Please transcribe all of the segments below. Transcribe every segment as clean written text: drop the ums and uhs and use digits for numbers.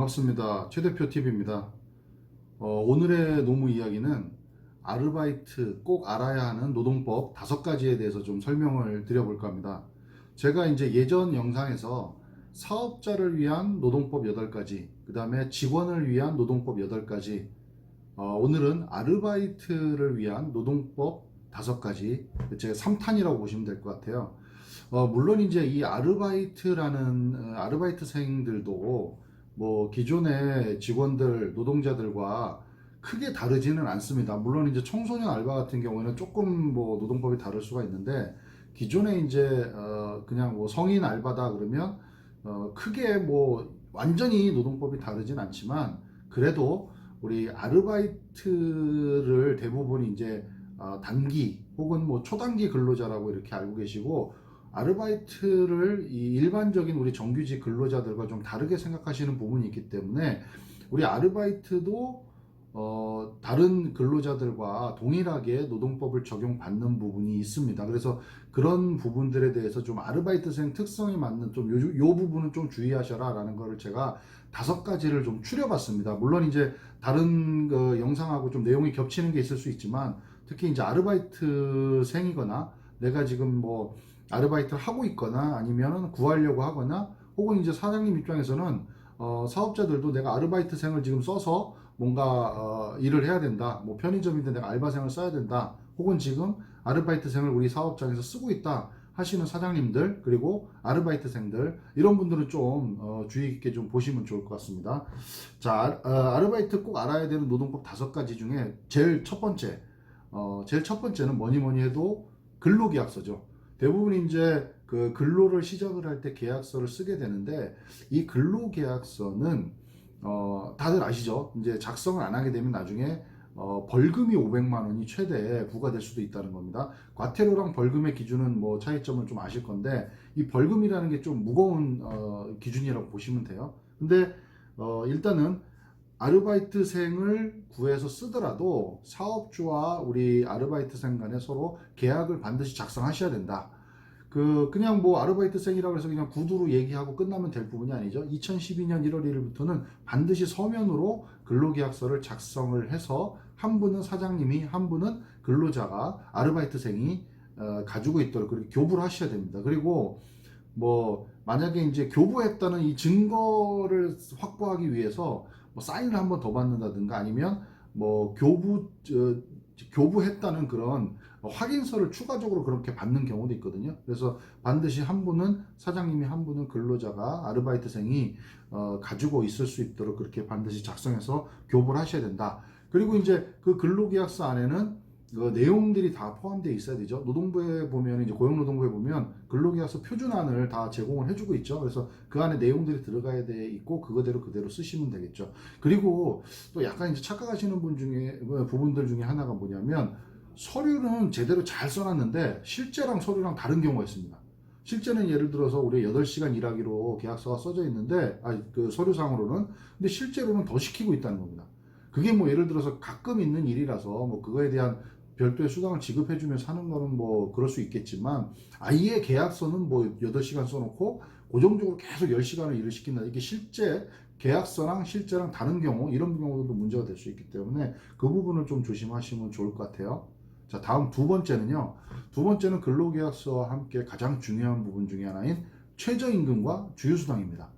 반갑습니다. 최 대표 TV입니다. 오늘의 노무 이야기는 아르바이트 꼭 알아야 하는 노동법 5가지에 대해서 좀 설명을 드려볼까 합니다. 제가 이제 예전 영상에서 사업자를 위한 노동법 8가지, 그 다음에 직원을 위한 노동법 8가지, 오늘은 아르바이트를 위한 노동법 5가지, 제가 3탄이라고 보시면 될 것 같아요. 물론 이제 이 아르바이트생들도 뭐 기존의 직원들, 노동자들과 크게 다르지는 않습니다. 물론 이제 청소년 알바 같은 경우에는 조금 뭐 노동법이 다를 수가 있는데, 기존에 이제 그냥 뭐 성인 알바다 그러면 크게 뭐 완전히 노동법이 다르진 않지만, 그래도 우리 아르바이트를 대부분 이제 단기 혹은 뭐 초단기 근로자라고 이렇게 알고 계시고, 아르바이트를 이 일반적인 우리 정규직 근로자들과 좀 다르게 생각하시는 부분이 있기 때문에, 우리 아르바이트도 다른 근로자들과 동일하게 노동법을 적용받는 부분이 있습니다. 그래서 그런 부분들에 대해서 좀 아르바이트생 특성에 맞는 좀 요 부분은 좀 주의하셔라 라는 거를 제가 5가지를 좀 추려봤습니다. 물론 이제 다른 그 영상하고 좀 내용이 겹치는 게 있을 수 있지만, 특히 이제 아르바이트생이거나 내가 지금 뭐 아르바이트를 하고 있거나 아니면 구하려고 하거나, 혹은 이제 사장님 입장에서는 사업자들도 내가 아르바이트생을 지금 써서 뭔가 일을 해야 된다, 뭐 편의점인데 내가 알바생을 써야 된다, 혹은 지금 아르바이트생을 우리 사업장에서 쓰고 있다 하시는 사장님들, 그리고 아르바이트생들, 이런 분들은 좀 주의 깊게 좀 보시면 좋을 것 같습니다. 자, 아르바이트 꼭 알아야 되는 노동법 5가지 중에 제일 첫 번째는 뭐니 뭐니 해도 근로계약서죠. 대부분 이제 그 근로를 시작을 할 때 계약서를 쓰게 되는데, 이 근로계약서는 다들 아시죠? 이제 작성을 안 하게 되면 나중에 벌금이 500만 원이 최대 부과될 수도 있다는 겁니다. 과태료랑 벌금의 기준은 뭐 차이점을 좀 아실 건데, 이 벌금이라는 게 좀 무거운 기준이라고 보시면 돼요. 근데 일단은 아르바이트생을 구해서 쓰더라도 사업주와 우리 아르바이트생 간에 서로 계약을 반드시 작성하셔야 된다. 그냥 뭐 아르바이트생이라고 해서 그냥 구두로 얘기하고 끝나면 될 부분이 아니죠. 2012년 1월 1일부터는 반드시 서면으로 근로계약서를 작성을 해서, 한 분은 사장님이, 한 분은 근로자가, 아르바이트생이 가지고 있도록 그렇게 교부를 하셔야 됩니다. 그리고 뭐 만약에 이제 교부했다는 이 증거를 확보하기 위해서 뭐 사인을 한 번 더 받는다든가, 아니면 뭐 교부했다는 그런 확인서를 추가적으로 그렇게 받는 경우도 있거든요. 그래서 반드시 한 분은 사장님이, 한 분은 근로자가, 아르바이트생이 가지고 있을 수 있도록 그렇게 반드시 작성해서 교부를 하셔야 된다. 그리고 이제 그 근로계약서 안에는 그 내용들이 다 포함되어 있어야 되죠. 노동부에 보면, 이제 고용노동부에 보면 근로계약서 표준안을 다 제공을 해주고 있죠. 그래서 그 안에 내용들이 들어가야 돼 있고, 그거대로 그대로 쓰시면 되겠죠. 그리고 또 약간 이제 착각하시는 부분들 중에 하나가 뭐냐면, 서류는 제대로 잘 써놨는데 실제랑 서류랑 다른 경우가 있습니다. 실제는 예를 들어서 우리 8시간 일하기로 계약서가 써져 있는데, 그 서류상으로는, 근데 실제로는 더 시키고 있다는 겁니다. 그게 뭐 예를 들어서 가끔 있는 일이라서 뭐 그거에 대한 별도의 수당을 지급해주면서 하는 거는 뭐 그럴 수 있겠지만, 아예 계약서는 뭐 8시간 써놓고 고정적으로 계속 10시간을 일을 시킨다, 이게 실제 계약서랑 실제랑 다른 경우, 이런 경우도 문제가 될 수 있기 때문에 그 부분을 좀 조심하시면 좋을 것 같아요. 자, 다음 2번째는요. 2번째는 근로계약서와 함께 가장 중요한 부분 중에 하나인 최저임금과 주휴수당입니다.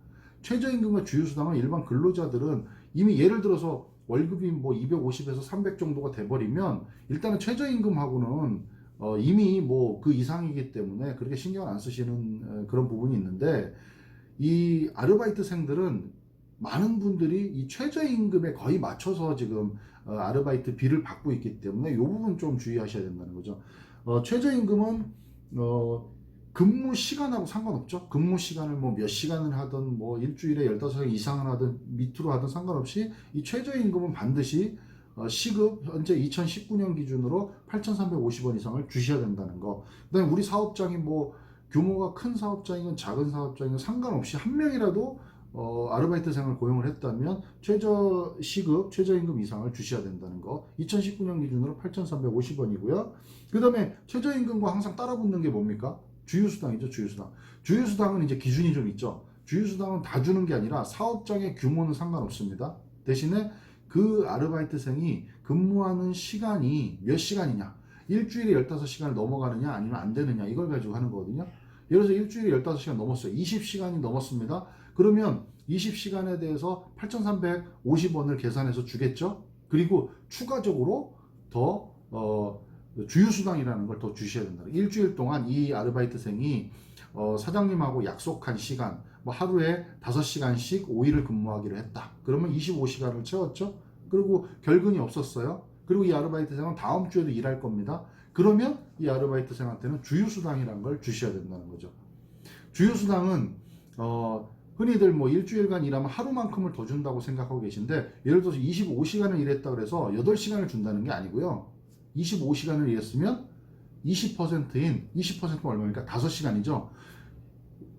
최저임금과 주휴수당은 일반 근로자들은 이미 예를 들어서 월급이 뭐 250에서 300 정도가 돼버리면, 일단은 최저임금하고는 이미 뭐 그 이상이기 때문에 그렇게 신경 안 쓰시는 그런 부분이 있는데, 이 아르바이트생들은 많은 분들이 이 최저임금에 거의 맞춰서 지금 아르바이트비를 받고 있기 때문에 이 부분 좀 주의하셔야 된다는 거죠. 최저임금은 근무 시간하고 상관없죠. 근무 시간을 뭐 몇 시간을 하든, 뭐 일주일에 15시간 이상을 하든 밑으로 하든 상관없이 이 최저임금은 반드시 시급 현재 2019년 기준으로 8,350원 이상을 주셔야 된다는 거. 그다음에 우리 사업장이 뭐 규모가 큰 사업장이건 작은 사업장이건 상관없이 한 명이라도 아르바이트생을 고용을 했다면 최저 시급, 최저임금 이상을 주셔야 된다는 거. 2019년 기준으로 8,350원이고요. 그 다음에 최저임금과 항상 따라 붙는 게 뭡니까? 주휴수당이죠, 주휴수당. 주휴수당은 이제 기준이 좀 있죠. 주휴수당은 다 주는 게 아니라 사업장의 규모는 상관없습니다. 대신에 그 아르바이트생이 근무하는 시간이 몇 시간이냐, 일주일에 15시간을 넘어가느냐 아니면 안 되느냐, 이걸 가지고 하는 거거든요. 예를 들어서 일주일에 15시간 넘었어요. 20시간이 넘었습니다. 그러면 20시간에 대해서 8,350원을 계산해서 주겠죠. 그리고 추가적으로 더 주휴수당이라는 걸 더 주셔야 된다. 일주일 동안 이 아르바이트생이 사장님하고 약속한 시간, 뭐 하루에 5시간씩 5일을 근무하기로 했다. 그러면 25시간을 채웠죠. 그리고 결근이 없었어요. 그리고 이 아르바이트생은 다음 주에도 일할 겁니다. 그러면 이 아르바이트생한테는 주휴수당이라는 걸 주셔야 된다는 거죠. 주휴수당은 흔히들 뭐 일주일간 일하면 하루만큼을 더 준다고 생각하고 계신데, 예를 들어서 25시간을 일했다 그래서 8시간을 준다는 게 아니고요. 25시간을 일했으면 20%인 20%가 얼마입니까? 5시간이죠.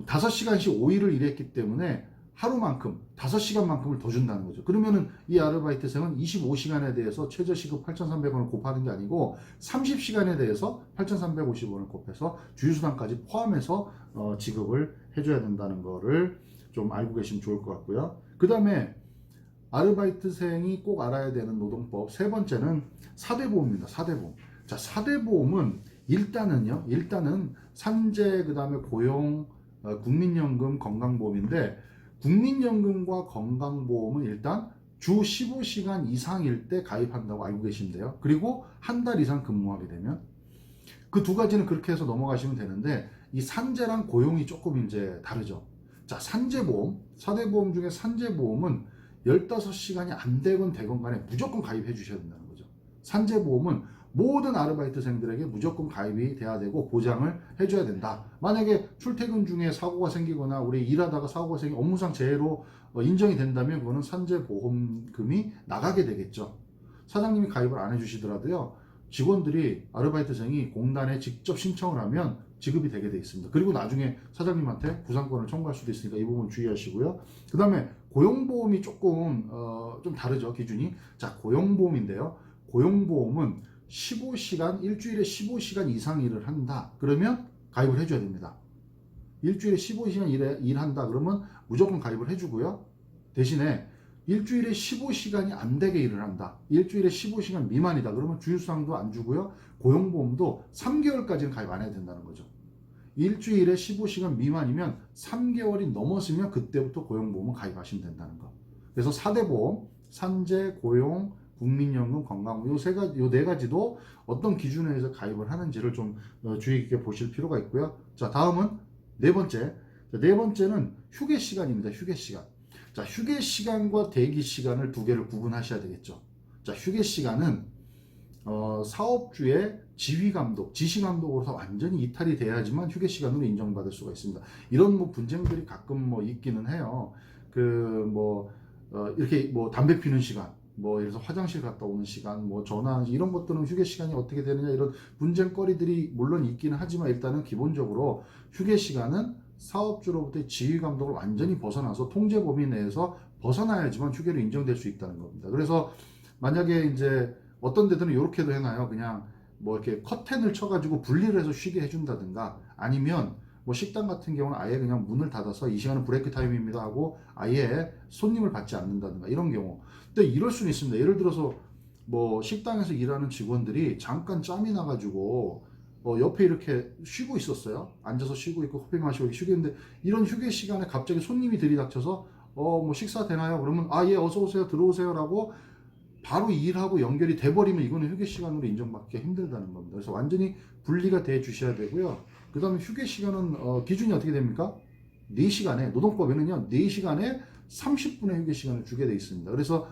5시간씩 5일을 일했기 때문에 하루만큼 5시간만큼을 더 준다는 거죠. 그러면은 이 아르바이트생은 25시간에 대해서 최저시급 8,300원을 곱하는 게 아니고 30시간에 대해서 8,350원을 곱해서 주휴수당까지 포함해서 지급을 해줘야 된다는 거를 좀 알고 계시면 좋을 것 같고요. 그 다음에 아르바이트생이 꼭 알아야 되는 노동법 세 번째는 4대 보험입니다. 4대 보험. 자, 4대 보험은 일단은 산재, 그 다음에 고용, 국민연금, 건강보험인데, 국민연금과 건강보험은 일단 주 15시간 이상일 때 가입한다고 알고 계신데요. 그리고 한 달 이상 근무하게 되면 그 두 가지는 그렇게 해서 넘어가시면 되는데, 이 산재랑 고용이 조금 이제 다르죠. 자, 산재보험, 4대 보험 중에 산재보험은 15시간이 안 되건 간에 무조건 가입해 주셔야 된다는 거죠. 산재보험은 모든 아르바이트생들에게 무조건 가입이 돼야 되고 보장을 해줘야 된다. 만약에 출퇴근 중에 사고가 생기거나 우리 일하다가 사고가 생기 업무상 재해로 인정이 된다면 그거는 산재보험금이 나가게 되겠죠. 사장님이 가입을 안 해주시더라도요, 직원들이, 아르바이트생이 공단에 직접 신청을 하면 지급이 되게 돼 있습니다. 그리고 나중에 사장님한테 구상권을 청구할 수도 있으니까 이 부분 주의하시고요. 그 다음에 고용보험이 조금 좀 다르죠, 기준이. 자, 고용보험인데요. 고용보험은 15시간, 일주일에 15시간 이상 일을 한다. 그러면 가입을 해줘야 됩니다. 일주일에 15시간 일한다. 그러면 무조건 가입을 해주고요. 대신에 일주일에 15시간이 안 되게 일을 한다. 일주일에 15시간 미만이다. 그러면 주휴수당도 안 주고요. 고용보험도 3개월까지는 가입 안 해야 된다는 거죠. 일주일에 15시간 미만이면 3개월이 넘었으면 그때부터 고용보험은 가입하시면 된다는 거. 그래서 4대 보험, 산재, 고용, 국민연금, 건강보험, 요 네 가지도 어떤 기준에 의해서 가입을 하는지를 좀 주의 깊게 보실 필요가 있고요. 자, 다음은 네 번째. 자, 네 번째는 휴게 시간입니다. 휴게 시간. 자, 휴게 시간과 대기 시간을 두 개를 구분하셔야 되겠죠. 자, 휴게 시간은 사업주의 지휘감독, 지시감독으로서 완전히 이탈이 돼야지만 휴게 시간으로 인정받을 수가 있습니다. 이런 뭐 분쟁들이 가끔 뭐 있기는 해요. 이렇게 뭐 담배 피는 시간, 뭐 예를 들어서 화장실 갔다 오는 시간, 뭐 전화, 이런 것들은 휴게 시간이 어떻게 되느냐, 이런 분쟁거리들이 물론 있기는 하지만 일단은 기본적으로 휴게 시간은 사업주로부터의 지휘 감독을 완전히 벗어나서 통제 범위 내에서 벗어나야지만 휴게로 인정될 수 있다는 겁니다. 그래서 만약에 이제 어떤 데들은 이렇게도 해놔요. 그냥 뭐 이렇게 커튼을 쳐가지고 분리를 해서 쉬게 해준다든가, 아니면 뭐 식당 같은 경우는 아예 그냥 문을 닫아서 이 시간은 브레이크 타임입니다 하고 아예 손님을 받지 않는다든가, 이런 경우. 근데 이럴 수는 있습니다. 예를 들어서 뭐 식당에서 일하는 직원들이 잠깐 짬이 나가지고 옆에 이렇게 쉬고 있었어요. 앉아서 쉬고 있고 커피 마시고 쉬고 있는데, 이런 휴게 시간에 갑자기 손님이 들이닥쳐서 뭐 식사 되나요? 그러면 예, 어서 오세요, 들어오세요라고 바로 일하고 연결이 돼버리면 이거는 휴게 시간으로 인정받기 힘들다는 겁니다. 그래서 완전히 분리가 돼 주셔야 되고요. 그 다음에 휴게 시간은 기준이 어떻게 됩니까? 4시간에, 노동법에는요 4시간에 30분의 휴게 시간을 주게 돼 있습니다. 그래서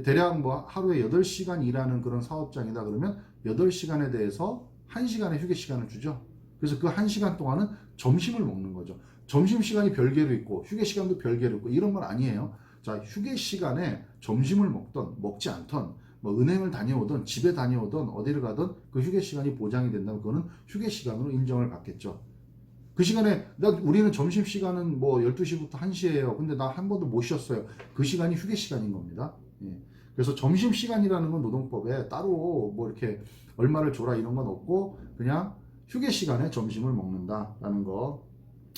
대략 뭐 하루에 8시간 일하는 그런 사업장이다 그러면 8시간에 대해서 1시간의 휴게 시간을 주죠. 그래서 그 1시간 동안은 점심을 먹는 거죠. 점심시간이 별개로 있고 휴게 시간도 별개로 있고 이런 건 아니에요. 자, 휴게 시간에 점심을 먹던 먹지 않던, 뭐 은행을 다녀오던 집에 다녀오던 어디를 가던 그 휴게 시간이 보장이 된다면 그거는 휴게 시간으로 인정을 받겠죠. 그 시간에 우리는 점심시간은 뭐 12시부터 1시예요. 근데 나 한 번도 못 쉬었어요. 그 시간이 휴게 시간인 겁니다. 예. 그래서 점심시간이라는 건 노동법에 따로 뭐 이렇게 얼마를 줘라 이런 건 없고, 그냥 휴게 시간에 점심을 먹는다라는 거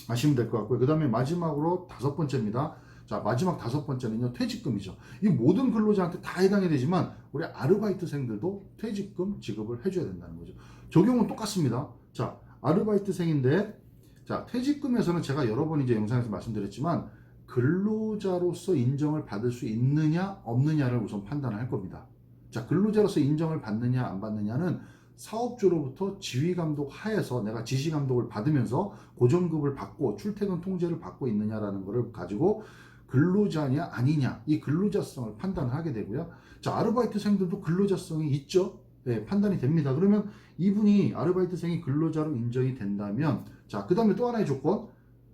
아시면 될 것 같고요. 그 다음에 마지막으로 5번째입니다. 자, 마지막 5번째는요, 퇴직금이죠. 이 모든 근로자한테 다 해당이 되지만 우리 아르바이트생들도 퇴직금 지급을 해줘야 된다는 거죠. 적용은 똑같습니다. 자, 아르바이트생인데, 자, 퇴직금에서는 제가 여러 번 이제 영상에서 말씀드렸지만 근로자로서 인정을 받을 수 있느냐 없느냐를 우선 판단을 할 겁니다. 자, 근로자로서 인정을 받느냐 안 받느냐는 사업주로부터 지휘감독 하에서 내가 지시감독을 받으면서 고정급을 받고 출퇴근 통제를 받고 있느냐라는 것을 가지고 근로자냐 아니냐 이 근로자성을 판단하게 되고요. 자, 아르바이트생들도 근로자성이 있죠. 네, 판단이 됩니다. 그러면 이분이 아르바이트생이 근로자로 인정이 된다면 자, 그 다음에 또 하나의 조건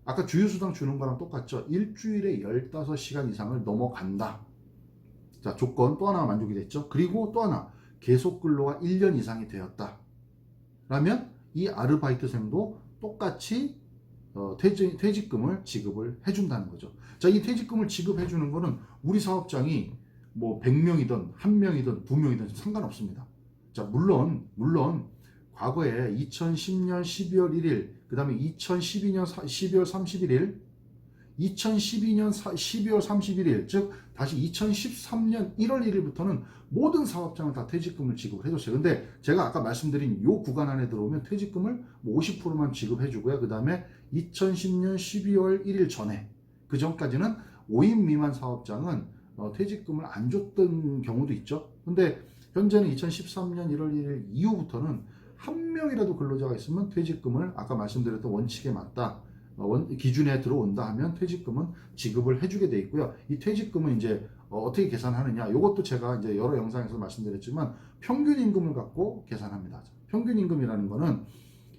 아까 주휴수당 주는 거랑 똑같죠. 일주일에 15시간 이상을 넘어간다. 자, 조건 또 하나 만족이 됐죠. 그리고 또 하나 계속 근로가 1년 이상이 되었다. 라면 이 아르바이트생도 똑같이 퇴직금을 지급을 해준다는 거죠. 자, 이 퇴직금을 지급해주는 거는 우리 사업장이 뭐 100명이든 1명이든 2명이든 상관없습니다. 자, 물론 과거에 2010년 12월 1일, 그 다음에 2012년 12월 31일, 2012년 12월 31일, 즉 다시 2013년 1월 1일부터는 모든 사업장은 다 퇴직금을 지급을 해줬어요. 근데 제가 아까 말씀드린 이 구간 안에 들어오면 퇴직금을 50%만 지급해주고요. 그 다음에 2010년 12월 1일 전에, 그 전까지는 5인 미만 사업장은 퇴직금을 안 줬던 경우도 있죠. 근데 현재는 2013년 1월 1일 이후부터는 한 명이라도 근로자가 있으면 퇴직금을 아까 말씀드렸던 원칙에 맞다. 기준에 들어온다 하면 퇴직금은 지급을 해주게 돼 있고요. 이 퇴직금은 이제 어떻게 계산하느냐, 이것도 제가 이제 여러 영상에서 말씀드렸지만 평균 임금을 갖고 계산합니다. 평균 임금이라는 거는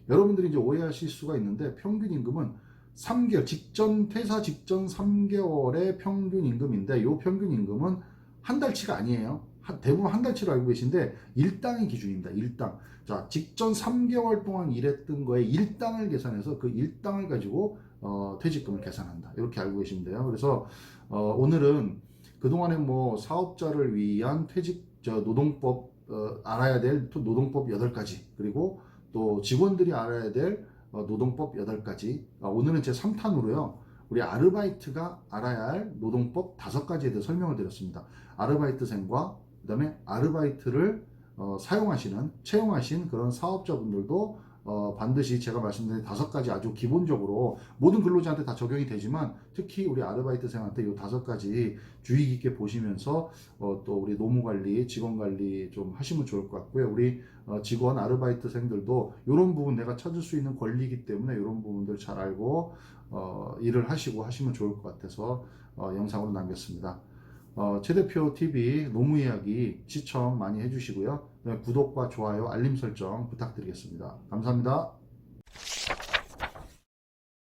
여러분들이 이제 오해하실 수가 있는데 평균 임금은 3개월 퇴사 직전 3개월의 평균 임금인데 이 평균 임금은 한 달치가 아니에요. 대부분 한 달치로 알고 계신데 일당의 기준입니다. 일당. 자, 직전 3개월 동안 일했던 거에 일당을 계산해서 그 일당을 가지고 퇴직금을 계산한다. 이렇게 알고 계시면 돼요. 그래서 오늘은 그동안에 뭐 사업자를 위한 노동법 알아야 될 노동법 8가지 그리고 또 직원들이 알아야 될 노동법 8가지 오늘은 제 3탄으로요. 우리 아르바이트가 알아야 할 노동법 5가지에 대해 설명을 드렸습니다. 아르바이트생과 그 다음에 아르바이트를 채용하신 그런 사업자분들도 반드시 제가 말씀드린 5가지 아주 기본적으로 모든 근로자한테 다 적용이 되지만 특히 우리 아르바이트생한테 이 5가지 주의 깊게 보시면서 또 우리 노무관리, 직원관리 좀 하시면 좋을 것 같고요. 우리 직원 아르바이트생들도 이런 부분 내가 찾을 수 있는 권리이기 때문에 이런 부분들 잘 알고 일을 하시면 좋을 것 같아서 영상으로 남겼습니다. 최 대표 TV 노무 이야기 시청 많이 해주시고요. 구독과 좋아요, 알림 설정 부탁드리겠습니다. 감사합니다.